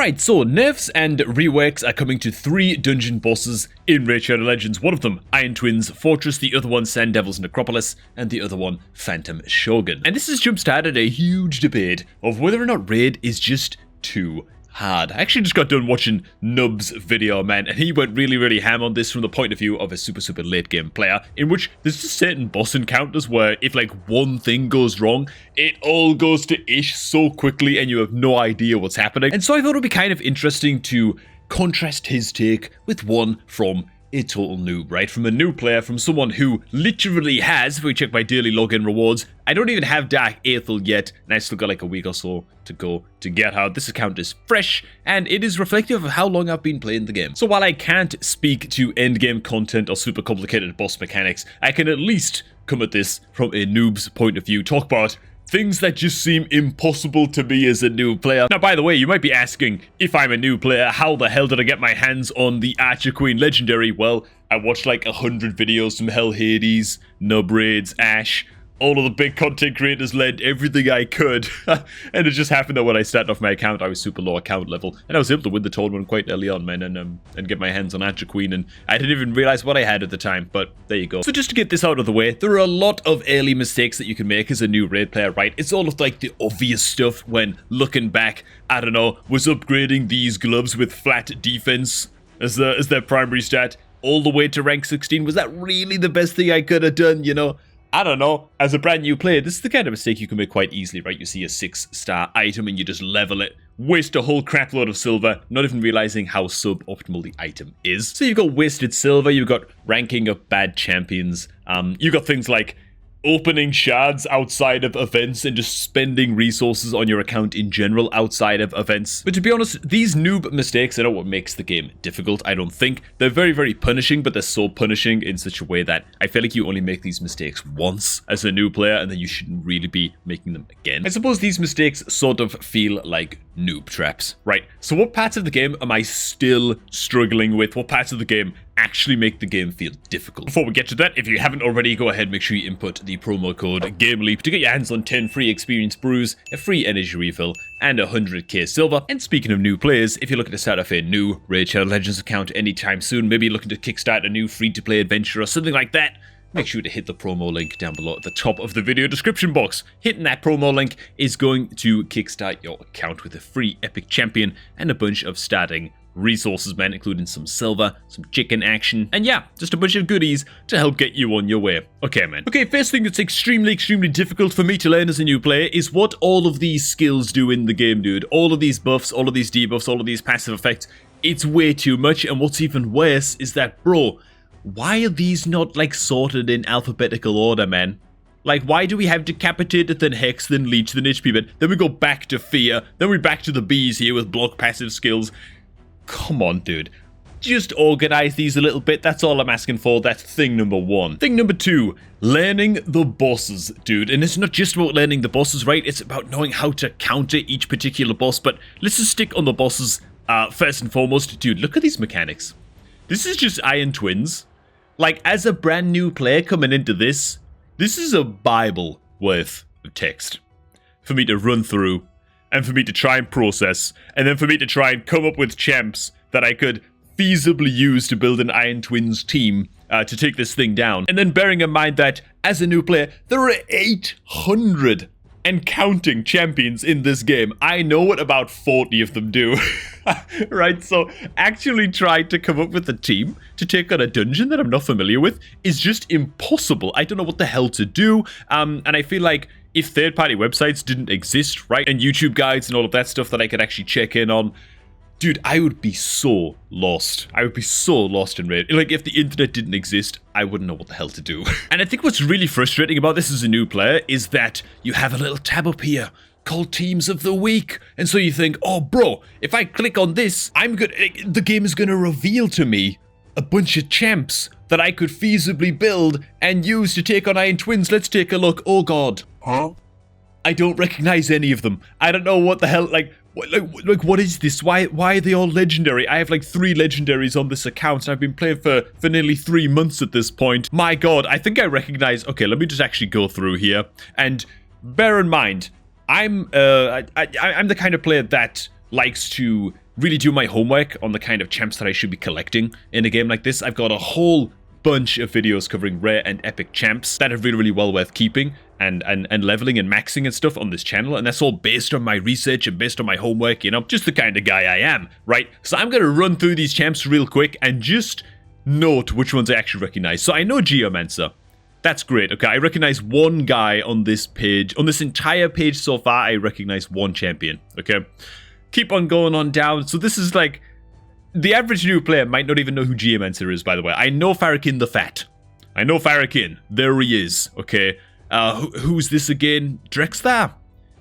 Alright, so nerfs and reworks are coming to 3 dungeon bosses in Raid Shadow Legends. One of them, Iron Twins Fortress, the other one, Sand Devil's Necropolis, and the other one, Phantom Shogun. And this has jump-started a huge debate of whether or not Raid is just too hard. I actually just got done watching Nub's video, man, and he went really ham on this from the point of view of a super late game player, in which there's just certain boss encounters where if like one thing goes wrong, it all goes to ish so quickly and you have no idea what's happening. And so I thought it would be kind of interesting to contrast his take with one from a total noob, right? From a new player, from someone who literally has, if we check my daily login rewards, I don't even have Dark Aethel yet, and I still got like a week or so to go to get her. This account is fresh, and it is reflective of how long I've been playing the game. So while I can't speak to endgame content or super complicated boss mechanics, I can at least come at this from a noob's point of view, talk about things that just seem impossible to me as a new player. Now, by the way, you might be asking, if I'm a new player, how the hell did I get my hands on the Archer Queen Legendary? Well, I watched like 100 videos from Hell Hades, Nub Raids, Ash. All of the big content creators led everything I could. And it just happened that when I started off my account, I was super low account level. And I was able to win the tournament quite early on, man, and get my hands on Archer Queen. And I didn't even realize what I had at the time, but there you go. So just to get this out of the way, there are a lot of early mistakes that you can make as a new Raid player, right? It's all of like the obvious stuff when looking back, I don't know, was upgrading these gloves with flat defense as their primary stat all the way to rank 16. Was that really the best thing I could have done, you know? I don't know, as a brand new player, this is the kind of mistake you can make quite easily, right? You see a 6-star item and you just level it, waste a whole crap load of silver, not even realizing how suboptimal the item is. So you've got wasted silver, you've got ranking of bad champions, you've got things like opening shards outside of events and just spending resources on your account in general outside of events. But to be honest, these noob mistakes are not what makes the game difficult, I don't think. They're very punishing, but they're so punishing in such a way that I feel like you only make these mistakes once as a new player and then you shouldn't really be making them again. I suppose these mistakes sort of feel like noob traps, right? So what parts of the game am I still struggling with? What parts of the game actually make the game feel difficult? Before we get to that, if you haven't already, go ahead, make sure you input the promo code GameLeap to get your hands on 10 free experience brews, a free energy refill, and 100k silver. And speaking of new players, if you're looking to start off a new Raid Shadow Legends account anytime soon, maybe you're looking to kickstart a new free-to-play adventure or something like that, make sure to hit the promo link down below at the top of the video description box. Hitting that promo link is going to kickstart your account with a free epic champion and a bunch of starting resources, man, including some silver, some chicken action, and yeah, just a bunch of goodies to help get you on your way. Okay, man. Okay, first thing that's extremely difficult for me to learn as a new player is what all of these skills do in the game, dude. All of these buffs, all of these debuffs, all of these passive effects, it's way too much, and what's even worse is that, bro, why are these not, like, sorted in alphabetical order, man? Like, why do we have Decapitated, then Hex, then Leech, then HP, man? Then we go back to Fear, then we're back to the bees here with block passive skills. Come on, dude. Just organize these a little bit. That's all I'm asking for. That's thing number 1. Thing number 2, learning the bosses, dude. And it's not just about learning the bosses, right? It's about knowing how to counter each particular boss. But let's just stick on the bosses first and foremost. Dude, look at these mechanics. This is just Iron Twins. Like, as a brand new player coming into this is a Bible worth of text for me to run through, and for me to try and process, and then for me to try and come up with champs that I could feasibly use to build an Iron Twins team to take this thing down. And then bearing in mind that, as a new player, there are 800 and counting champions in this game. I know what about 40 of them do. Right? So actually trying to come up with a team to take on a dungeon that I'm not familiar with is just impossible. I don't know what the hell to do. And I feel like if third-party websites didn't exist, right, and YouTube guides and all of that stuff that I could actually check in on, dude, I would be so lost. I would be so lost in Raid. Like, if the internet didn't exist, I wouldn't know what the hell to do. And I think what's really frustrating about this as a new player is that you have a little tab up here called Teams of the Week. And so you think, oh, bro, if I click on this, the game is gonna reveal to me a bunch of champs that I could feasibly build and use to take on Iron Twins. Let's take a look. Oh, God. Huh? I don't recognize any of them. I don't know what the hell, like, what is this? Why are they all legendary? I have like 3 legendaries on this account, and I've been playing for nearly 3 months at this point. My God, I think I recognize... Okay, let me just actually go through here. And bear in mind, I'm the kind of player that likes to really do my homework on the kind of champs that I should be collecting in a game like this, I've got a whole bunch of videos covering rare and epic champs that are really, really well worth keeping and leveling and maxing and stuff on this channel, and that's all based on my research and based on my homework, you know, just the kind of guy I am, right? So I'm gonna run through these champs real quick and just note which ones I actually recognize. So I know Geomancer. That's great, okay? I recognize one guy on this page. On this entire page so far, I recognize one champion, okay? Keep on going on down. So this is like, the average new player might not even know who Geomancer is, by the way. I know Farrakhan the Fat. I know Farrakhan. There he is, okay? Who's this again? Drexthar.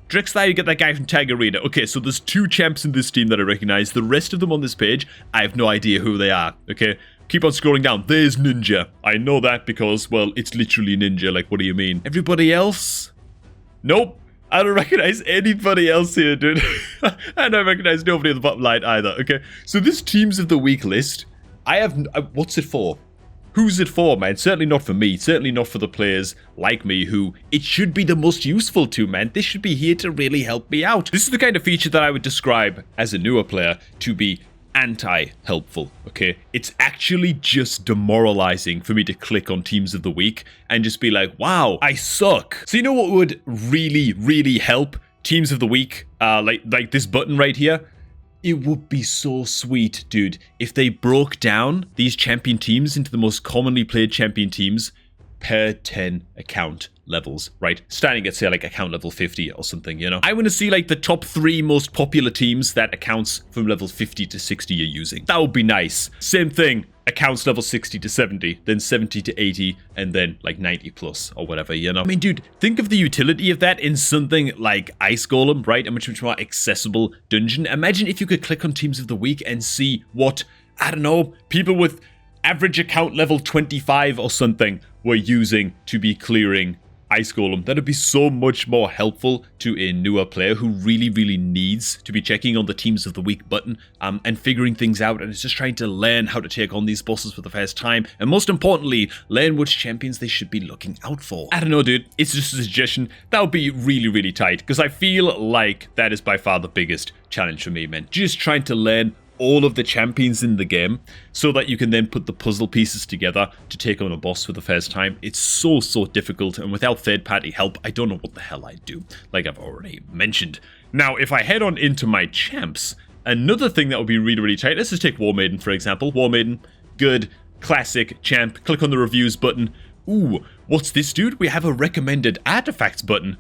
Drexthar, you get that guy from Tag Arena. Okay, so there's 2 champs in this team that I recognize. The rest of them on this page, I have no idea who they are, okay? Keep on scrolling down. There's Ninja. I know that because, well, it's literally Ninja. Like, what do you mean? Everybody else? Nope. I don't recognize anybody else here, dude. I don't recognize nobody on the bottom line either, okay? So this Teams of the Week list, I have... what's it for? Who's it for, man? Certainly not for me. Certainly not for the players like me who it should be the most useful to, man. This should be here to really help me out. This is the kind of feature that I would describe as a newer player to be anti-helpful, okay? It's actually just demoralizing for me to click on Teams of the Week and just be like, wow, I suck. So you know what would really, really help Teams of the Week? Like this button right here? It would be so sweet, dude, if they broke down these champion teams into the most commonly played champion teams per 10 account levels, right? Starting at, say, like account level 50 or something, you know? I want to see, like, the top 3 most popular teams that accounts from level 50 to 60 are using. That would be nice. Same thing, accounts level 60 to 70, then 70 to 80, and then, like, 90 plus or whatever, you know? I mean, dude, think of the utility of that in something like Ice Golem, right? A much more accessible dungeon. Imagine if you could click on Teams of the Week and see what, I don't know, people with average account level 25 or something were using to be clearing Ice Golem. That'd be so much more helpful to a newer player who really, really needs to be checking on the Teams of the Week button and figuring things out, and is just trying to learn how to take on these bosses for the first time, and most importantly, learn which champions they should be looking out for. I don't know, dude. It's just a suggestion. That would be really, really tight, because I feel like that is by far the biggest challenge for me, man. Just trying to learn all of the champions in the game so that you can then put the puzzle pieces together to take on a boss for the first time. It's so difficult, and without third-party help, I don't know what the hell I'd do, like I've already mentioned. Now, if I head on into my champs, another thing that would be really, really tight, let's just take War Maiden, for example. War Maiden, good, classic champ. Click on the reviews button. Ooh, what's this, dude? We have a recommended artifacts button.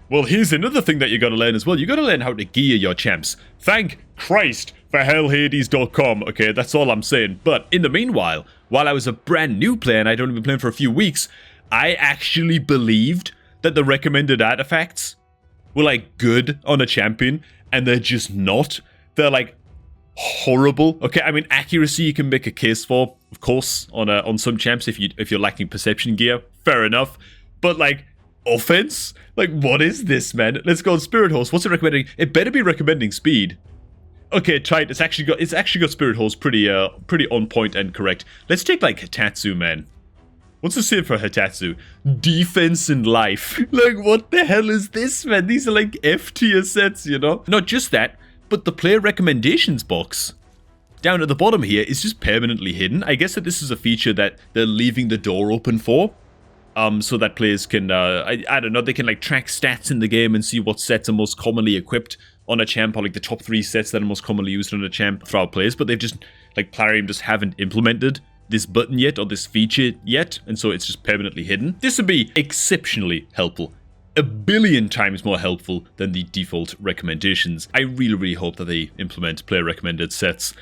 Well, here's another thing that you gotta learn as well. You gotta learn how to gear your champs. Thank Christ for hellhades.com. Okay, that's all I'm saying. But in the meanwhile, while I was a brand new player and I'd only been playing for a few weeks, I actually believed that the recommended artifacts were, like, good on a champion, and they're just not. They're, like, horrible. Okay, I mean, accuracy you can make a case for, of course, on some champs if you're lacking perception gear. Fair enough. But, like, offense? Like, what is this, man? Let's go on Spirit Horse. What's it recommending? It better be recommending speed. Okay, try it. It's actually got Spirit Horse pretty on point and correct. Let's take, like, Hitatsu, man. What's the say for Hitatsu? Defense and life. Like, what the hell is this, man? These are, like, F tier sets, you know? Not just that, but the player recommendations box down at the bottom here is just permanently hidden. I guess that this is a feature that they're leaving the door open for. So that players can, I don't know, they can, like, track stats in the game and see what sets are most commonly equipped on a champ, or, like, the top 3 sets that are most commonly used on a champ throughout plays, but they've just, like, Plarium just haven't implemented this button yet, or this feature yet, and so it's just permanently hidden. This would be exceptionally helpful. A billion times more helpful than the default recommendations. I really, really hope that they implement player recommended sets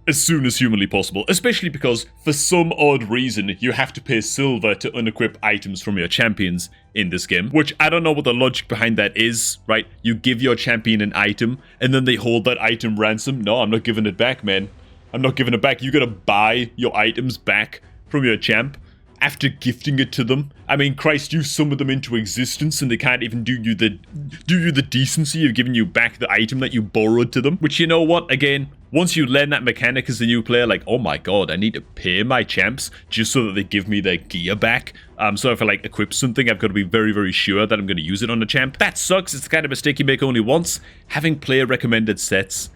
as soon as humanly possible, especially because for some odd reason you have to pay silver to unequip items from your champions in this game, which I don't know what the logic behind that is, right? You give your champion an item and then they hold that item ransom. No, I'm not giving it back, man. I'm not giving it back. You gotta buy your items back from your champ after gifting it to them. I mean, Christ, you summon them into existence and they can't even do you the decency of giving you back the item that you borrowed to them. Which, you know what, again, once you learn that mechanic as a new player, like, oh my god, I need to pay my champs just so that they give me their gear back. So if I, like, equip something, I've got to be very, very sure that I'm going to use it on a champ. That sucks. It's the kind of mistake you make only once. Having player recommended sets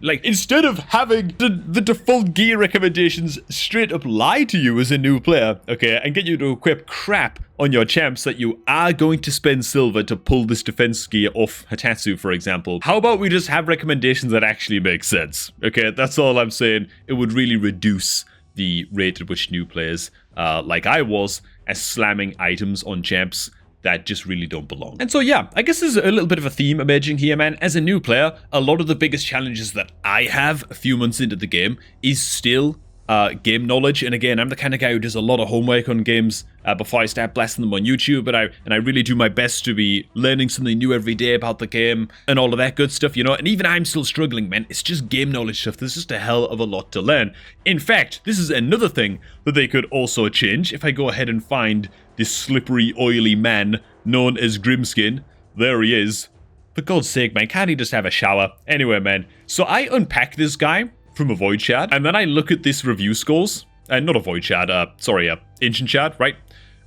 Like, instead of having the default gear recommendations straight up lie to you as a new player, okay, and get you to equip crap on your champs that you are going to spend silver to pull this defense gear off Hatatsu, for example. How about we just have recommendations that actually make sense? Okay, that's all I'm saying. It would really reduce the rate at which new players, like I was, are slamming items on champs that just really don't belong. And so yeah, I guess there's a little bit of a theme emerging here, man. As a new player, a lot of the biggest challenges that I have a few months into the game is still game knowledge. And again, I'm the kind of guy who does a lot of homework on games before I start blasting them on YouTube, but I really do my best to be learning something new every day about the game and all of that good stuff, you know. And even I'm still struggling, man. It's just game knowledge stuff. There's just a hell of a lot to learn. In fact, this is another thing that they could also change. If I go ahead and find this slippery, oily man known as Grimskin, there he is. For God's sake, man, can't he just have a shower? Anyway, man, so I unpack this guy from a Void Shard, and then I look at this review scores, not a Void Shard, Ancient Shard, right?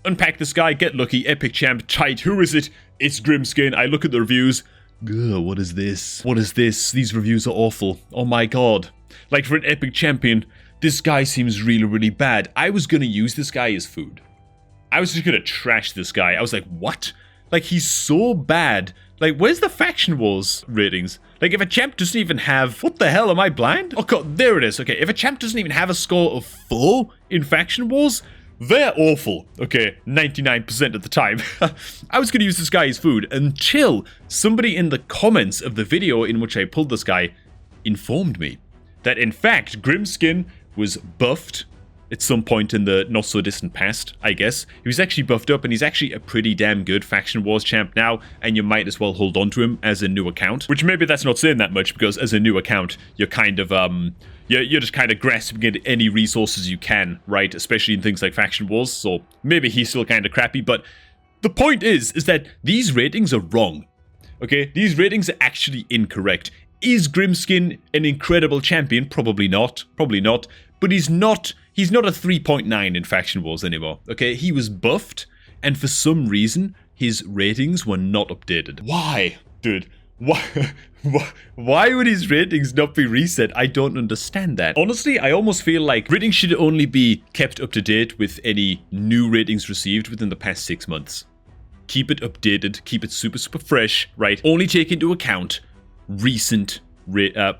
Unpack this guy, get lucky, epic champ, tight, who is it? It's Grimskin. I look at the reviews, what is this? What is this? These reviews are awful. Oh my god. Like, for an epic champion, this guy seems really, really bad. I was gonna use this guy as food. I was just gonna trash this guy. I was like, what? Like, he's so bad. Like, where's the Faction Wars ratings? Like, if a champ doesn't even have... What the hell, am I blind? Oh god, there it is. Okay, if a champ doesn't even have a score of 4 in Faction Wars, they're awful. Okay, 99% of the time. I was gonna use this guy as food until somebody in the comments of the video in which I pulled this guy informed me that, in fact, Grimskin was buffed at some point in the not-so-distant past, I guess. He was actually buffed up, and he's actually a pretty damn good Faction Wars champ now, and you might as well hold on to him as a new account. Which maybe that's not saying that much, because as a new account, you're kind of, you're just kind of grasping at any resources you can, right? Especially in things like Faction Wars, so maybe he's still kind of crappy, but the point is that these ratings are wrong, okay? These ratings are actually incorrect. Is Grimskin an incredible champion? Probably not, but he's not a 3.9 in Faction Wars anymore, okay? He was buffed, and for some reason, his ratings were not updated. Why? Dude, why would his ratings not be reset? I don't understand that. Honestly, I almost feel like ratings should only be kept up to date with any new ratings received within the past 6 months. Keep it updated, keep it super, super fresh, right? Only take into account recent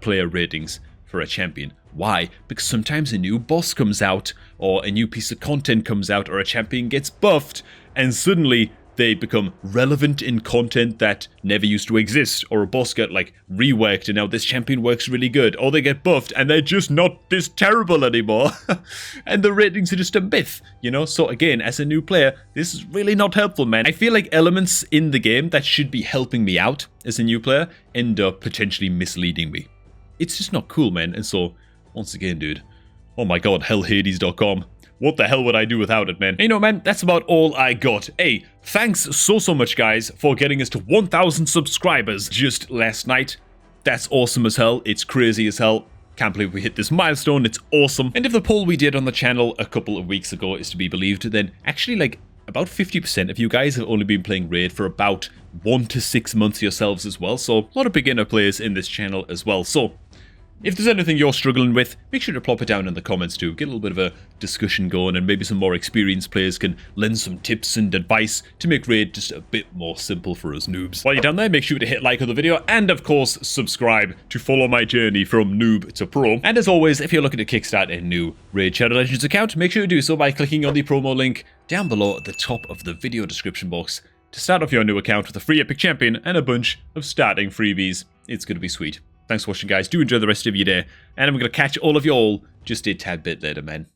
player ratings for a champion. Why? Because sometimes a new boss comes out, or a new piece of content comes out, or a champion gets buffed, and suddenly they become relevant in content that never used to exist, or a boss got, like, reworked, and now this champion works really good, or they get buffed, and they're just not this terrible anymore, and the ratings are just a myth, you know? So again, as a new player, this is really not helpful, man. I feel like elements in the game that should be helping me out as a new player end up potentially misleading me. It's just not cool, man, and so... Once again, dude. Oh my god, hellhades.com. What the hell would I do without it, man? And you know, man, that's about all I got. Hey, thanks so much, guys, for getting us to 1,000 subscribers just last night. That's awesome as hell. It's crazy as hell. Can't believe we hit this milestone. It's awesome. And if the poll we did on the channel a couple of weeks ago is to be believed, then actually, like, about 50% of you guys have only been playing Raid for about 1 to 6 months yourselves as well. So, a lot of beginner players in this channel as well. So, if there's anything you're struggling with, make sure to plop it down in the comments too. Get a little bit of a discussion going, and maybe some more experienced players can lend some tips and advice to make Raid just a bit more simple for us noobs. While you're down there, make sure to hit like on the video, and of course, subscribe to follow my journey from noob to pro. And as always, if you're looking to kickstart a new Raid Shadow Legends account, make sure to do so by clicking on the promo link down below at the top of the video description box to start off your new account with a free epic champion and a bunch of starting freebies. It's going to be sweet. Thanks for watching, guys. Do enjoy the rest of your day. And I'm going to catch all of you all just a tad bit later, man.